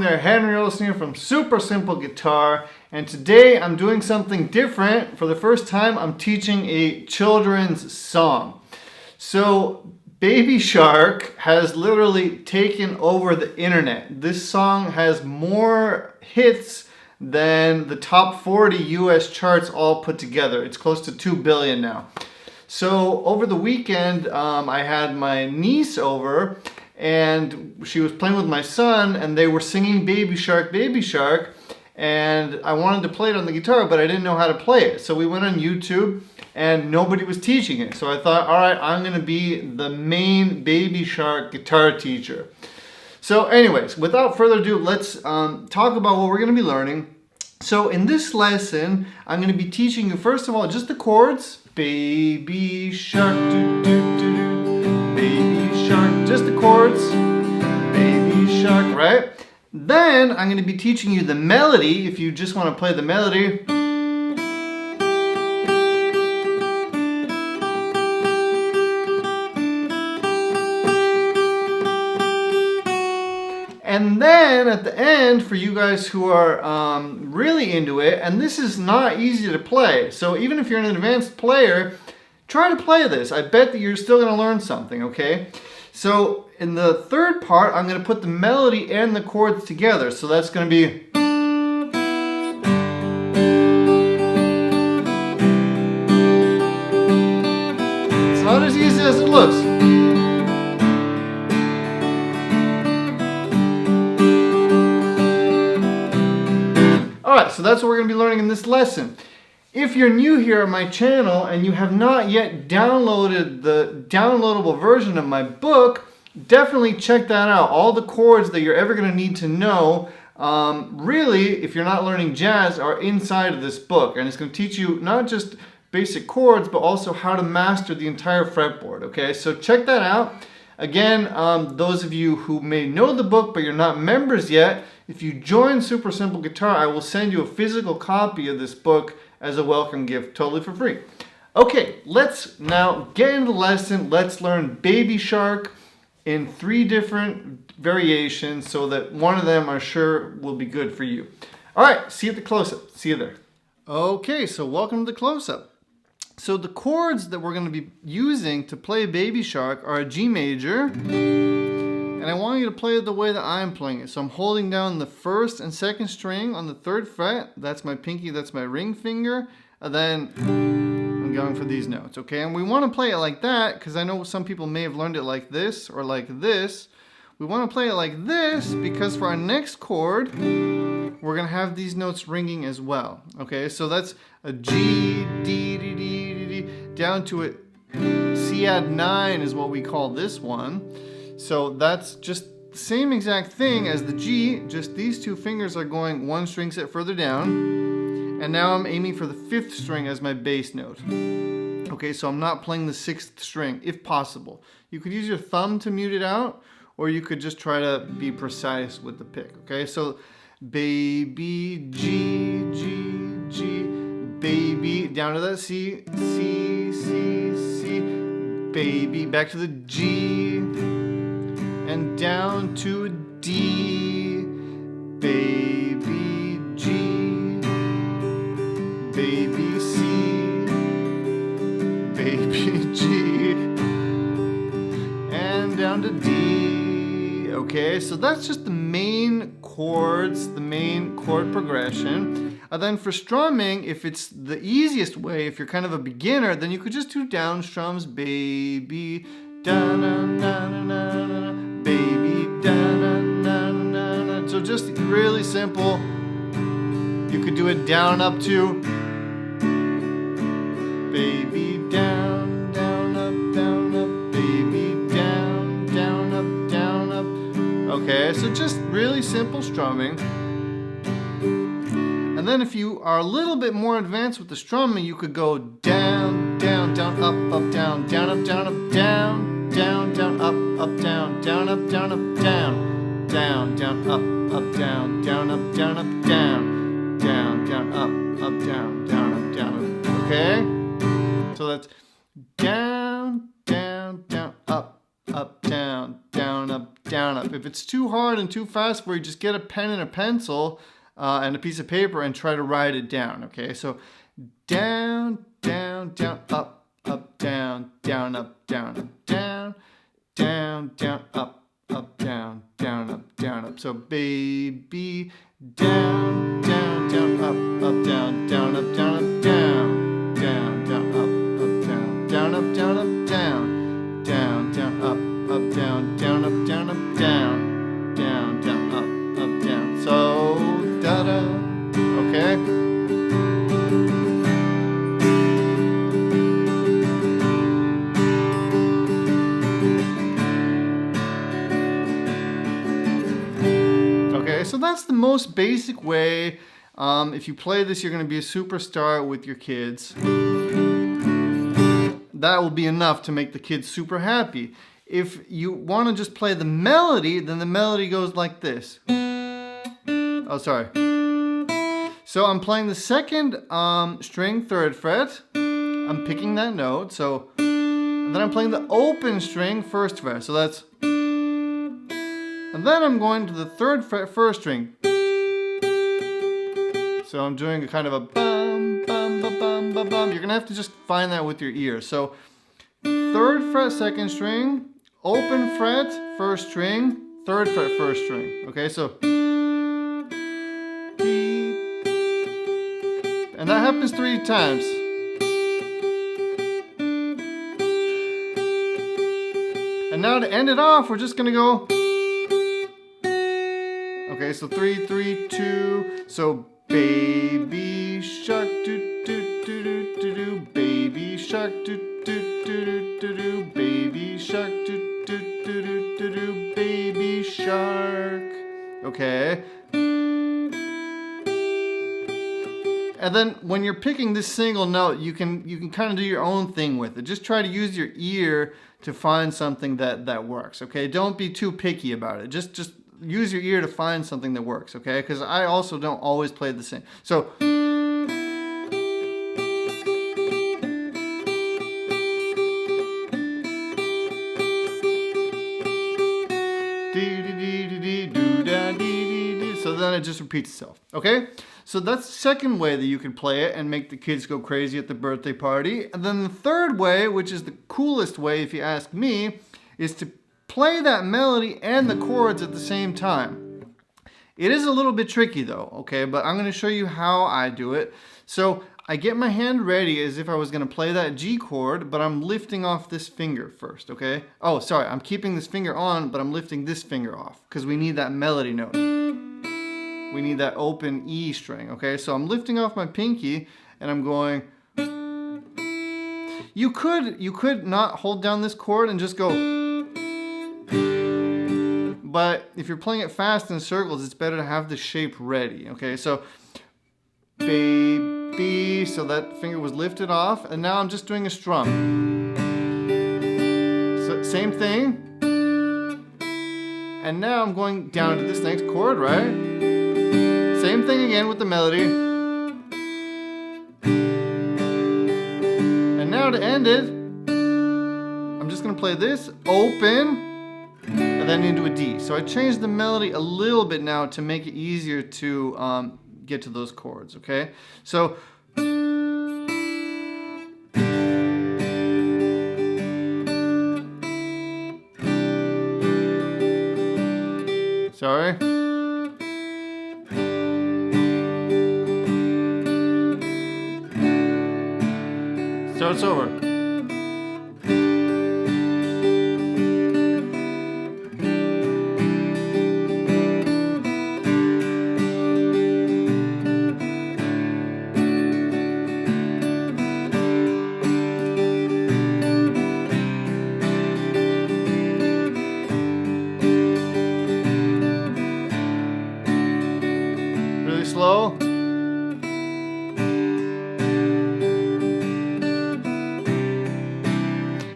there, Henry Olsen here from Super Simple Guitar, and today I'm doing something different. For the first time, I'm teaching a children's song. So Baby Shark has literally taken over the internet. This song has more hits than the top 40 US charts all put together. It's close to 2 billion now. So over the weekend, I had my niece over, and she was playing with my son, and they were singing Baby Shark, Baby Shark, and I wanted to play it on the guitar, but I didn't know how to play it. So we went on YouTube, and nobody was teaching it. So I thought, all right, I'm gonna be the main Baby Shark guitar teacher. So anyways, without further ado, let's talk about what we're gonna be learning. So in this lesson, I'm gonna be teaching you, first of all, just the chords. Baby Shark, do do do do, Baby Shark, just the chords, Baby Shark, right? Then I'm going to be teaching you the melody, if you just want to play the melody. And then at the end, for you guys who are really into it, and this is not easy to play, so even if you're an advanced player, try to play this. I bet that you're still going to learn something, okay? So in the third part, I'm going to put the melody and the chords together. So that's going to be... It's not as easy as it looks. Alright, so that's what we're going to be learning in this lesson. If you're new here on my channel and you have not yet downloaded the downloadable version of my book, definitely check that out. All the chords that you're ever going to need to know, really, if you're not learning jazz, are inside of this book. And it's going to teach you not just basic chords, but also how to master the entire fretboard. Okay, so check that out. Again, those of you who may know the book but you're not members yet, if you join Super Simple Guitar, I will send you a physical copy of this book as a welcome gift, totally for free. Okay, let's now get into the lesson. Let's learn Baby Shark in 3 different variations so that one of them I'm sure will be good for you. All right, see you at the close-up. See you there. Okay, so welcome to the close-up. So the chords that we're going to be using to play Baby Shark are a G major, and I want you to play it the way that I'm playing it. So I'm holding down the 1st and 2nd string on the 3rd fret. That's my pinky, that's my ring finger. And then I'm going for these notes, okay? And we want to play it like that because I know some people may have learned it like this or like this. We want to play it like this because for our next chord, we're going to have these notes ringing as well, okay? So that's a G, D, D, D, D, D, down to a C add 9 is what we call this one. So that's just the same exact thing as the G, just these 2 fingers are going 1 string set further down. And now I'm aiming for the 5th string as my bass note. Okay, so I'm not playing the 6th string, if possible. You could use your thumb to mute it out, or you could just try to be precise with the pick, okay? So, baby, G, G, G, baby, down to that C, C, C, C, baby, back to the G, and down to a D, baby, G, baby, C, baby, G, and down to D. Okay, so that's just the main chords, the main chord progression. And then for strumming, if it's the easiest way, if you're kind of a beginner, then you could just do down strums, baby, da na na na na na, baby, da na na na na. So just really simple. You could do it down up to baby, down, down, up, baby, down, down, up. Okay, so just really simple strumming. And then if you are a little bit more advanced with the strumming, you could go down, down, down, up, down, down, up, down, up, down, down, down, up, down, down, up, down, up, down, down, down, up, down, down, up, down, up, down, down, down, up, down, down, up, down, up. Okay? So that's down, down, down, up, down, down, up, down, up. If it's too hard and too fast for you, just get a pen and a pencil and a piece of paper and try to write it down, okay? So down, down, down, up, down, down, up, down, down, down, down, up, down, down, up, down, up. So baby, down, down, down, up, down, down, up, down, up, down, down, down, up, down, down, up, down, up, down, down, down, up, down, down, up, down, up, down, down, down, up, down. So da-da, okay? So that's the most basic way. If you play this, you're going to be a superstar with your kids. That will be enough to make the kids super happy. If you want to just play the melody, then the melody goes like this. Oh, sorry. So I'm playing the second string, 3rd fret. I'm picking that note. So and then I'm playing the open string, 1st fret. So that's... And then I'm going to the 3rd fret, 1st string. So I'm doing a kind of a bum, bum, bum, bum, bum, bum. You're going to have to just find that with your ear. So 3rd fret, 2nd string, open fret, 1st string, 3rd fret, 1st string. Okay, so. And that happens 3 times. And now to end it off, we're just going to go. Okay, so 3, 3, 2. So baby shark do do do do do do. Baby shark do do do do do do. Baby shark do do do do do do. Baby shark. Okay. And then when you're picking this single note, you can kind of do your own thing with it. Just try to use your ear to find something that works. Okay, don't be too picky about it. Just use your ear to find something that works, okay? Because I also don't always play the same. So, so then it just repeats itself, okay? So that's the second way that you can play it and make the kids go crazy at the birthday party. And then the third way, which is the coolest way if you ask me, is to play that melody and the chords at the same time. It is a little bit tricky though, okay, but I'm going to show you how I do it. So I get my hand ready as if I was going to play that G chord, but I'm lifting off this finger first, okay? Oh, sorry, I'm keeping this finger on, but I'm lifting this finger off because we need that melody note. We need that open E string, okay? So I'm lifting off my pinky and I'm going. You could not hold down this chord and just go. But if you're playing it fast in circles, it's better to have the shape ready, okay? So, baby, so that finger was lifted off, and now I'm just doing a strum. So, same thing. And now I'm going down to this next chord, right? Same thing again with the melody. And now to end it, I'm just gonna play this, open, and then into a D. So I changed the melody a little bit now to make it easier to get to those chords, okay? So, sorry. Starts over. Slow.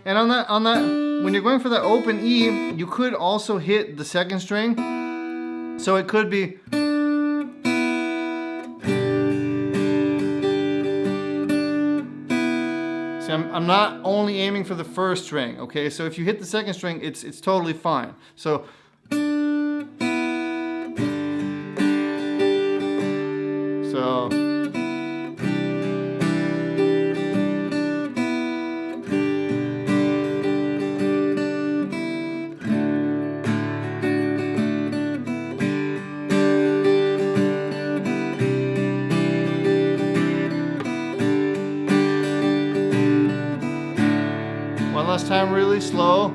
And on that, when you're going for that open E, you could also hit the 2nd string. So it could be. See, I'm not only aiming for the 1st string, okay? So if you hit the 2nd string, it's totally fine. So. So. One last time, really slow.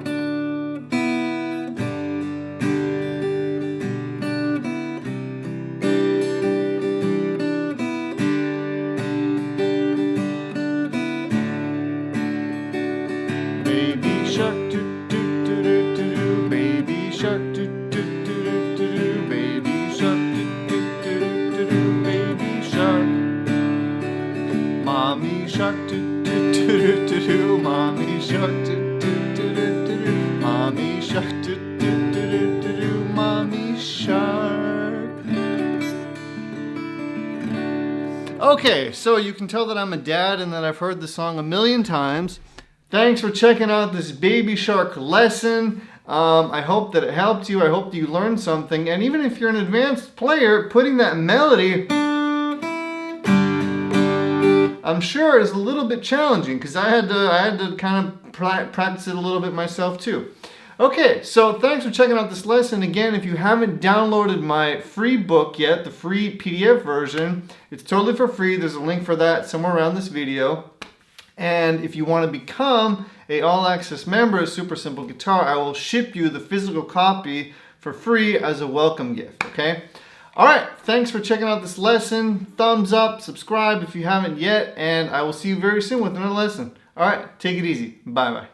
Baby shark, do do do do do do. Baby shark, do do do do do do. Baby shark, do do do do do. Baby shark. Mommy shark, do do do do do do. Mommy shark, do do do do do do. Mommy shark, do do do do do do. Mommy shark. Okay, so you can tell that I'm a dad and that I've heard the song a million times. Thanks for checking out this Baby Shark lesson. I hope that it helped you. I hope that you learned something. And even if you're an advanced player, putting that melody, I'm sure is a little bit challenging because I had to kind of practice it a little bit myself too. Okay, so thanks for checking out this lesson. Again, if you haven't downloaded my free book yet, the free PDF version, it's totally for free. There's a link for that somewhere around this video. And if you want to become an all-access member of Super Simple Guitar, I will ship you the physical copy for free as a welcome gift, okay? All right, thanks for checking out this lesson. Thumbs up, subscribe if you haven't yet, and I will see you very soon with another lesson. All right, take it easy. Bye-bye.